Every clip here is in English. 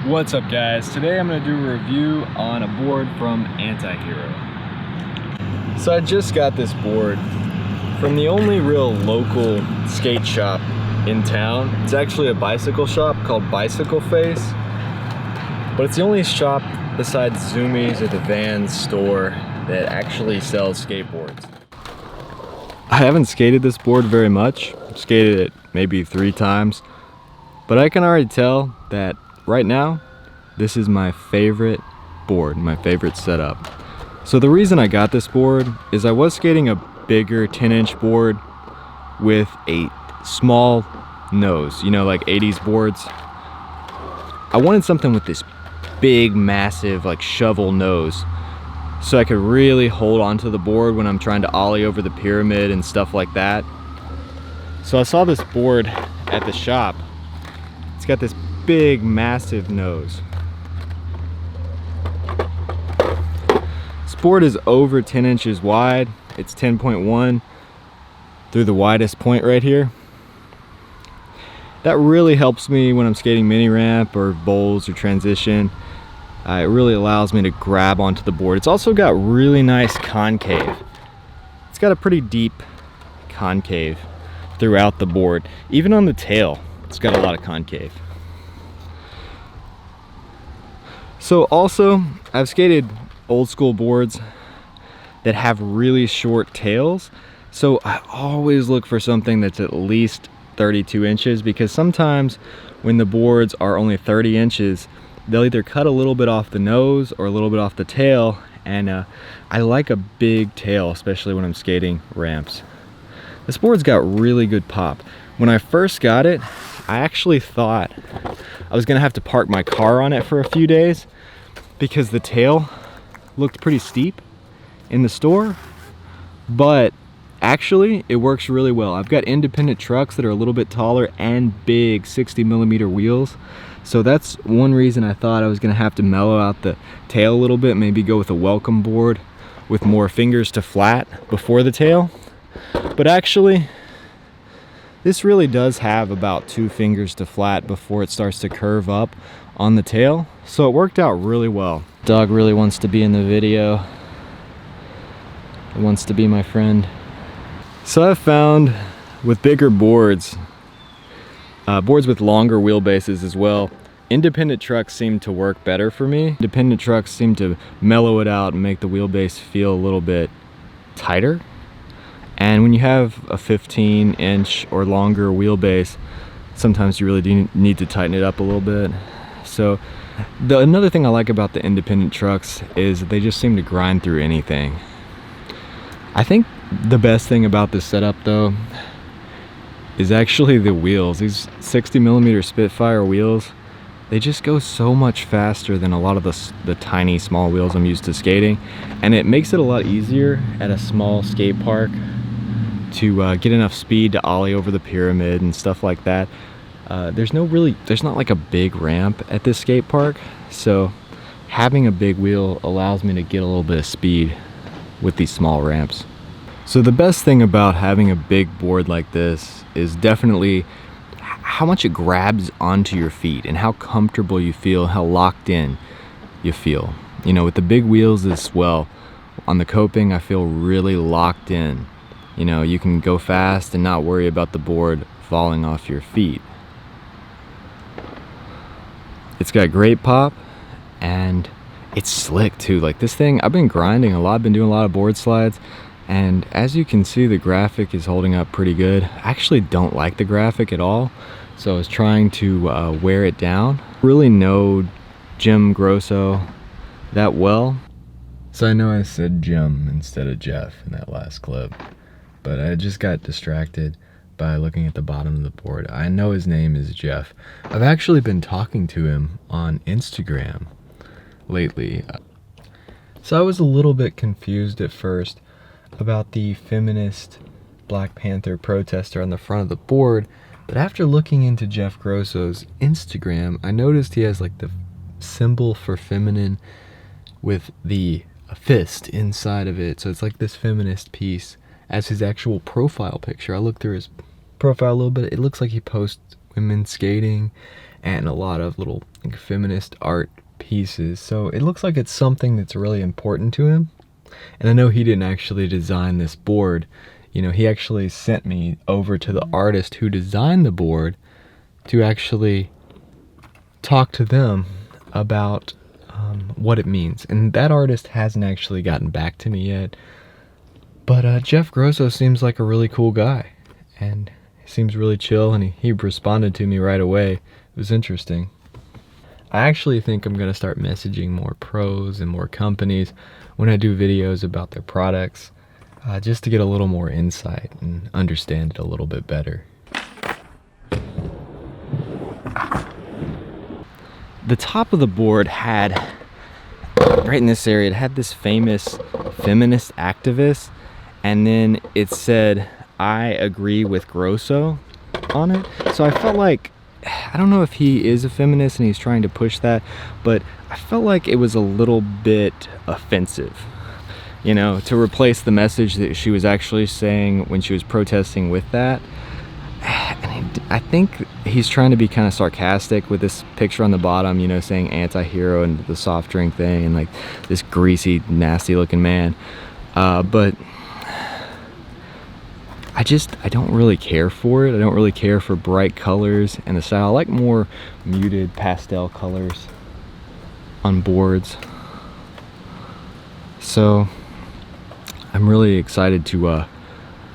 What's up guys? Today I'm going to do a review on a board from Antihero. So I just got this board from the only real local skate shop in town. It's actually a bicycle shop called Bicycle Face, but it's the only shop besides Zoomies or the Vans store that actually sells skateboards. I haven't skated this board very much. I've skated it maybe 3 times, but I can already tell that right now, this is my favorite board, my favorite setup. So the reason I got this board is I was skating a bigger 10-inch board with a small nose, you know, like 80s boards. I wanted something with this big, massive, like shovel nose, so I could really hold onto the board when I'm trying to ollie over the pyramid and stuff like that. So I saw this board at the shop. It's got this big, massive nose. This board is over 10 inches wide. It's 10.1 through the widest point right here. That really helps me when I'm skating mini ramp or bowls or transition. It really allows me to grab onto the board. It's also got really nice concave. It's got a pretty deep concave throughout the board. Even on the tail, it's got a lot of concave. So also, I've skated old school boards that have really short tails. So I always look for something that's at least 32 inches, because sometimes when the boards are only 30 inches, they'll either cut a little bit off the nose or a little bit off the tail. And I like a big tail, especially when I'm skating ramps. This board's got really good pop. When I first got it, I actually thought I was gonna have to park my car on it for a few days because the tail looked pretty steep in the store, but actually it works really well. I've got independent trucks that are a little bit taller and big 60mm wheels, so that's one reason I thought I was gonna have to mellow out the tail a little bit, maybe go with a welcome board with more fingers to flat before the tail. But actually, this really does have about 2 fingers to flat before it starts to curve up on the tail. So it worked out really well. Dog really wants to be in the video. It wants to be my friend. So I've found with bigger boards, boards with longer wheelbases as well, independent trucks seem to work better for me. Independent trucks seem to mellow it out and make the wheelbase feel a little bit tighter. And when you have a 15-inch or longer wheelbase, sometimes you really do need to tighten it up a little bit. So another thing I like about the independent trucks is they just seem to grind through anything. I think the best thing about this setup though is actually the wheels. These 60mm Spitfire wheels, they just go so much faster than a lot of the tiny small wheels I'm used to skating, and it makes it a lot easier at a small skate park to get enough speed to ollie over the pyramid and stuff like that. There's not like a big ramp at this skate park, so having a big wheel allows me to get a little bit of speed with these small ramps. So the best thing about having a big board like this is definitely how much it grabs onto your feet and how comfortable you feel, how locked in you feel. You know, with the big wheels as well, on the coping I feel really locked in. You know, you can go fast and not worry about the board falling off your feet. It's got great pop and it's slick too. Like this thing, I've been grinding a lot, I've been doing a lot of board slides, and as you can see, the graphic is holding up pretty good. I actually don't like the graphic at all, so I was trying to wear it down. Really know Jim Grosso that well. So I know I said Jim instead of Jeff in that last clip, but I just got distracted by looking at the bottom of the board. I know his name is Jeff. I've actually been talking to him on Instagram lately. So I was a little bit confused at first about the feminist Black Panther protester on the front of the board, but after looking into Jeff Grosso's Instagram, I noticed he has like the symbol for feminine with the fist inside of it. So it's like this feminist piece as his actual profile picture. I looked through his profile a little bit. It looks like he posts women skating and a lot of little like, feminist art pieces. So it looks like it's something that's really important to him. And I know he didn't actually design this board. You know, he actually sent me over to the artist who designed the board to actually talk to them about what it means. And that artist hasn't actually gotten back to me yet. But Jeff Grosso seems like a really cool guy. And he seems really chill, and he responded to me right away. It was interesting. I actually think I'm going to start messaging more pros and more companies when I do videos about their products, just to get a little more insight and understand it a little bit better. The top of the board had, right in this area, it had this famous feminist activist, and then it said, "I agree with Grosso" on it. So I felt like, I don't know if he is a feminist and he's trying to push that, but I felt like it was a little bit offensive, you know, to replace the message that she was actually saying when she was protesting with that. And I think he's trying to be kind of sarcastic with this picture on the bottom, you know, saying anti-hero and the soft drink thing and like this greasy, nasty looking man. But I don't really care for it. I don't really care for bright colors and the style. I like more muted pastel colors on boards. So I'm really excited to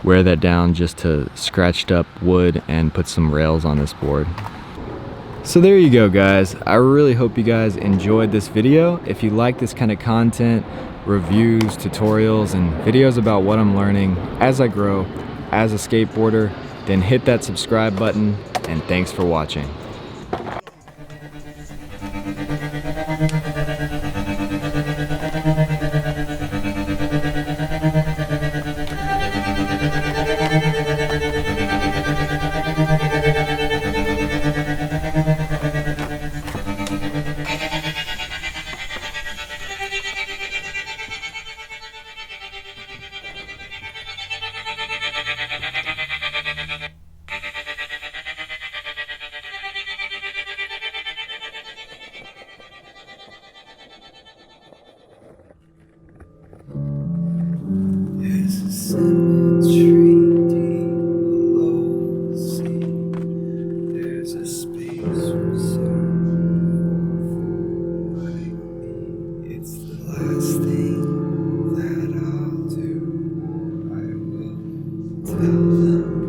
wear that down just to scratched up wood and put some rails on this board. So there you go, guys. I really hope you guys enjoyed this video. If you like this kind of content, reviews, tutorials, and videos about what I'm learning as I grow as a skateboarder, then hit that subscribe button, and thanks for watching. There's a cemetery deep below the sea. There's a space reserved for like me. It's the last thing that I'll do. I will tell them.